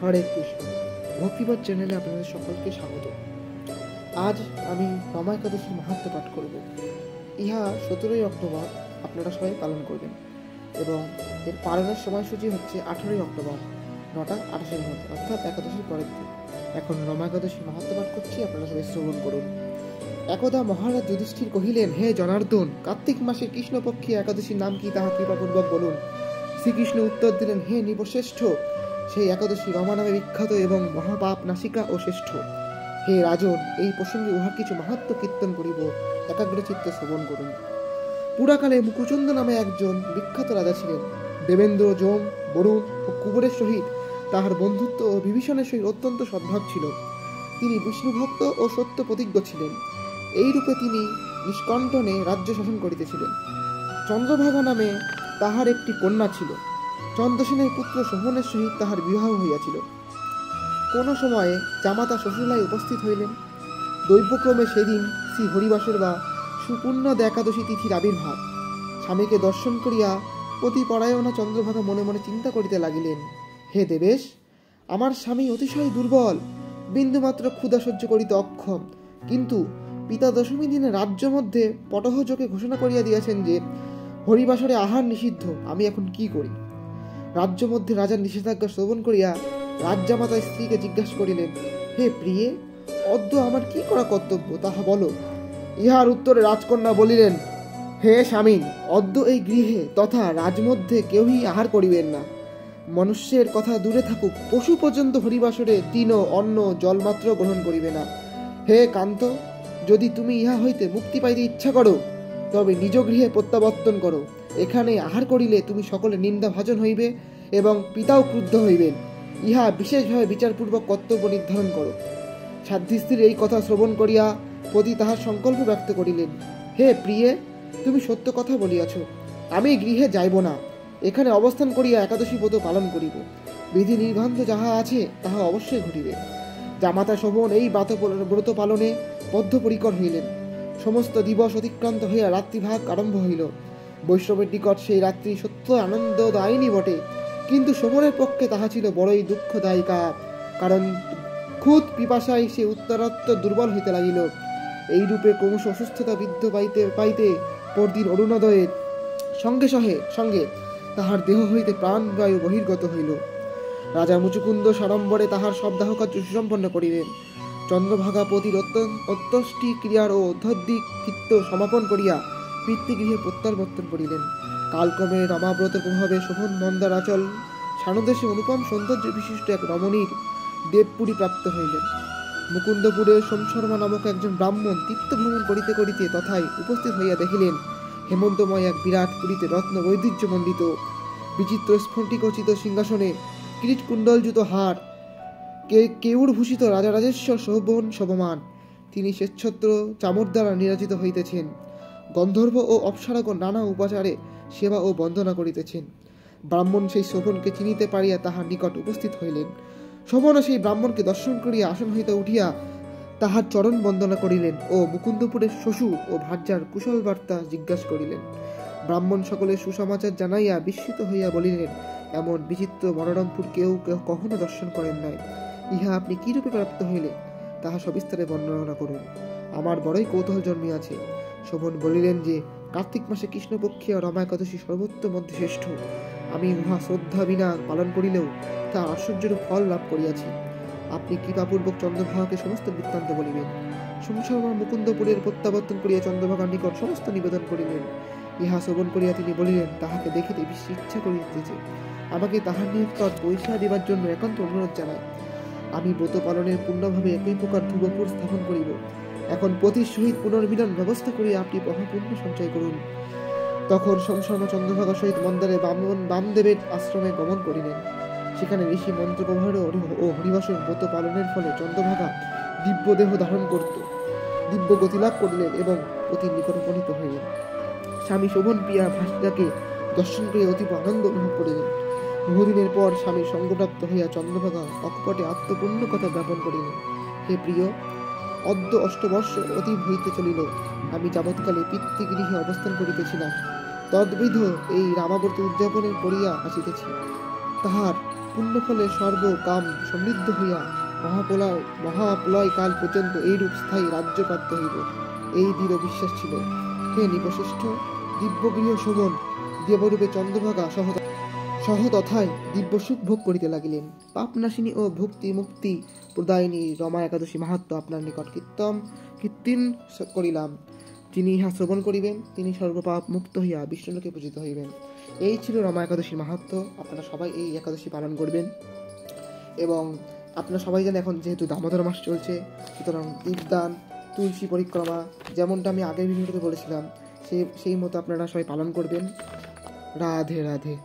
হরে কৃষ্ণ। ভক্তিপথ চ্যানেলে আপনাদের সকলকে স্বাগত। আজ আমি রমা একাদশীর মাহাত্ম্য পাঠ করব। ইহা 17ই অক্টোবর আপনারা সবাই পালন করবেন এবং এর পালনের সময়সূচি হচ্ছে 18ই অক্টোবর 9টা 28 মধ্যে, অর্থাৎ একাদশীর পরের দিন। এখন রমা একাদশীর মাহাত্ম্য পাঠ করছি, আপনারা সবাই শ্রবণ করুন। একদা মহারাজ যুধিষ্ঠির কহিলেন, হে জনার্দন, কার্তিক মাসের কৃষ্ণপক্ষে একাদশীর নাম কি তাহা কৃপাপূর্বক বলুন। শ্রীকৃষ্ণ উত্তর দিলেন, হে নৃপশ্রেষ্ঠ, সেই একাদশী রমা নামে বিখ্যাত এবং মহাপাপ নাসিকা ও শ্রেষ্ঠ। হে রাজন, এই প্রসঙ্গে উহার কিছু মাহাত্ম্য কীর্তন করিব, একাগ্রচিত্তে শ্রবণ করুন। পুরাকালে মুকুচন্দ নামে একজন বিখ্যাত রাজা ছিলেন। দেবেন্দ্র, যম, বরুণ ও কুবেরের সহিত তাহার বন্ধুত্ব ও বিভীষণের সহিত অত্যন্ত সদ্ভাব ছিল। তিনি বিষ্ণুভক্ত ও সত্য প্রতিজ্ঞ ছিলেন। এইরূপে তিনি নিষ্কণ্টনে রাজ্য শাসন করিতেছিলেন। চন্দ্রভাগা নামে তাহার একটি কন্যা ছিল। চন্দ্রসেনের পুত্র শোভনের সহিত তাহার বিবাহ হইয়াছিল। কোন সময়ে জামাতা শ্বশুরালয়ে উপস্থিত হইলেন। দৈবক্রমে সেদিন শ্রী হরিবাসর বা সুপুণ্যদ একাদশী তিথির আবির্ভাব। স্বামীকে দর্শন করিয়া পতিপরায়ণা চন্দ্রভাগা মনে মনে চিন্তা করিতে লাগিলেন, হে দেবেশ, আমার স্বামী অতিশয় দুর্বল, বিন্দুমাত্র ক্ষুধা সহ্য করিতে অক্ষম। কিন্তু পিতা দশমী দিনে রাজ্য মধ্যে পটহযোগে ঘোষণা করিয়া দিয়াছেন যে হরিবাসরে আহার নিষিদ্ধ। আমি এখন কি করি? রাজ্য মধ্যে রাজার নিষেধাজ্ঞা শ্রবণ করিয়া রাজ্জামাতা স্ত্রীকে জিজ্ঞাসা করিলেন, হে প্রিয়ে, অদ্য আমার কি করা কর্তব্য তাহা বলো। ইহার উত্তরে রাজকন্যা বলিলেন, হে স্বামী, অদ্য এই গৃহে তথা রাজমধ্যে কেউই আহার করিবেন না। মনুষ্যের কথা দূরে থাকুক, পশু পর্যন্ত হরিবাসরে তৃণ, অন্ন, জলমাত্র গ্রহণ করিবে না। হে কান্ত, যদি তুমি ইহা হইতে মুক্তি পাইতে ইচ্ছা করো, তবে নিজ গৃহে প্রত্যাবর্তন করো। এখানে আহার করিলে তুমি সকলে নিন্দা ভাজন হইবে এবং পিতাও ক্রুদ্ধ হইবেন। ইহা বিশেষভাবে বিচারপূর্বক কর্তব্য নির্ধারণ করো। সাধ্বীস্ত্রীর এই কথা শ্রবণ করিয়া পতি তাহার সংকল্প ব্যক্ত করিলেন, হে প্রিয়ে, তুমি সত্য কথা বলিয়াছ। আমি গৃহে যাইব না, এখানে অবস্থান করিয়া একাদশী ব্রত পালন করিব। বিধি নির্ঘণ্ট যাহা আছে তাহা অবশ্যই ঘটিবে। জামাতা শোভন এই ব্রত পালনে বদ্ধপরিকর হইলেন। সমস্ত দিবস অতিক্রান্ত হইয়া রাত্রিভাগ আরম্ভ হইল। বৈষ্ণবের নিকট সেই রাত্রি সত্য আনন্দদায়িনী বটে, কিন্তু শোভনের পক্ষে তাহা ছিল বড়ই দুঃখদায়িকা, কারণ খুদ পিপাসায় সে উত্তরোত্তর দুর্বল হইতে লাগিল। এইরূপে ক্রমশ অসুস্থতা বৃদ্ধি পাইতে পাইতে পরদিন অরুণোদয়ের সঙ্গে সঙ্গে তাহার দেহ হইতে প্রাণবায়ু বহির্গত হইল। রাজা মুচুকুন্দ সাড়ম্বরে তাহার সব দাহকার্য সুসম্পন্ন করিলেন। চন্দ্রভাগা পতির অত্যষ্টি ক্রিয়ার ও অধ্যাত্মিক কৃত্য সমাপন করিয়া পিতৃগৃহে প্রত্যাবর্তন করিলেন। কালক্রমে রমাব্রতের প্রভাবে শোভন মন্দারাচল সানুদেশে অনুপম সৌন্দর্য বিশিষ্ট এক রমণীর দেবপুরী প্রাপ্ত হইলেন। মুকুন্দপুরের সোমশর্মা নামক একজন ব্রাহ্মণ তীর্থভ্রমণ করিতে করিতে তথায় উপস্থিত হইয়া দেখিলেন, হেমন্তময় এক বিরাট পুরীতে রত্ন বৈদুর্যমণ্ডিত বিচিত্র স্ফটিকচিত সিংহাসনে কিরীটকুণ্ডলযুত হার কেউরভূষিত রাজা রাজেশ্বর শোভন শোভমান। তিনি শ্বেতছত্র চামর দ্বারা নিরাজিত হইতেছেন। গন্ধর্ব ও অপ্সরাগণ নানা উপাচারে সেবা ও বন্দনা করিতেছেন। ব্রাহ্মণ সেই শোভনকে চিনিতে পারিয়া তাহার নিকট উপস্থিত হইলেন। শোভন সেই ব্রাহ্মণকে দর্শন করিয়া আসন হইতে উঠিয়া তাহার চরণ বন্দনা করিলেন ও মুকুন্দপুরের শ্বশুর ও ভার্যার কুশল বার্তা জিজ্ঞাসা করিলেন। ব্রাহ্মণ সকলের সুসমাচার জানাইয়া বিস্মিত হইয়া বলিলেন, এমন বিচিত্র মনোরমপুর কেউ কখনো দর্শন করেন নাই। ইহা আপনি কি রূপে প্রাপ্ত হইলেন তাহা সবিস্তারে বর্ণনা করুন, আমার বড়ই কৌতূহল জন্মিয়াছে। শোভন বলিলেন যে কার্তিক মাসে কৃষ্ণপক্ষে রমা একাদশী সর্বোত্তম মধ্যে শ্রেষ্ঠ। আমি উহা শ্রদ্ধা বিনা পালন করিলেও তাহার আশ্চর্যরূপ ফল লাভ করিয়াছি। আপনি কৃপাপূর্বক চন্দ্রভাগাকে সমস্ত বৃত্তান্ত বলিবেন। সোমশর্মা মুকুন্দপুরের প্রত্যাবর্তন করিয়া চন্দ্রভাগার নিকট সমস্ত নিবেদন করিলেন। ইহা শ্রবণ করিয়া তিনি বলিলেন, তাহাকে দেখিতে বেশি ইচ্ছা করিতেছে। আমাকে তাহার নিকট পয়সা দিবার জন্য একান্ত অনুরোধ জানায়। আমি ব্রত পালনের পূর্ণভাবে একই প্রকার ধ্রুবপুর স্থাপন করিব। এখন পতির সহিত পুনর্মিলন ব্যবস্থা করিয়া আপনি মহাপুণ্য সঞ্চয় করুন। তখন সোমশর্মা চন্দ্রভাগা সহিত মন্দারে বামদেবের আশ্রমে গমন করিলেন। সেখানে ঋষি মন্ত্রপ্রবাহ ও হরিবাসর ব্রত পালনের ফলে চন্দ্রভাগা দিব্য দেহ ধারণ করত, দিব্য গতি লাভ করিলেন এবং পতির নিকট উপনীত হইলেন। স্বামী শোভন প্রিয়া ভাসিকাকে দর্শন করিয়া অতীব আনন্দ অনুভব করিলেন। বহুদিনের পর স্বামীর সঙ্গপ্রাপ্ত হইয়া চন্দ্রভাগা অকপটে আত্মপূর্ণ কথা জ্ঞাপন করিলেন, হে প্রিয়, অদ্য অষ্টবর্ষ অতীব হইতে চলিল। আমি যাবৎকালে পিতৃগৃহে অবস্থান করিতেছিলাম, তদ্বিধ এই রামাব্রত উদযাপনের করিয়া আসিতেছি। তাহার পুণ্যফলে সর্বকাম সমৃদ্ধ হইয়া মহাপ্রলয় কাল পর্যন্ত এইরূপ স্থায়ী রাজ্যপ্রাপ্ত হইব, এই দৃঢ় বিশ্বাস ছিল। হে নৃপশ্রেষ্ঠ, দিব্যগৃহ শোভন দেবরূপে চন্দ্রভাগা সহ তথায় দিব্য সুখ ভোগ করিতে লাগিলেন। পাপনাশিনী ও ভক্তি মুক্তি প্রদায়িনী রমা একাদশী মাহাত্ম্য আপনার নিকট কীর্তন করিলাম। যিনি ইহা শ্রবণ করিবেন তিনি সর্বপাপ মুক্ত হইয়া বিষ্ণুলোকে পূজিত হইবেন। এই ছিল রমা একাদশীর মাহাত্ম্য। আপনারা সবাই এই একাদশী পালন করবেন এবং আপনারা সবাই জানেন এখন যেহেতু দামোদর মাস চলছে, সুতরাং দীপদান, তুলসী পরিক্রমা, যেমনটা আমি আগের ভিডিওতে বলেছিলাম সেই মতো আপনারা সবাই পালন করবেন। রাধে রাধে।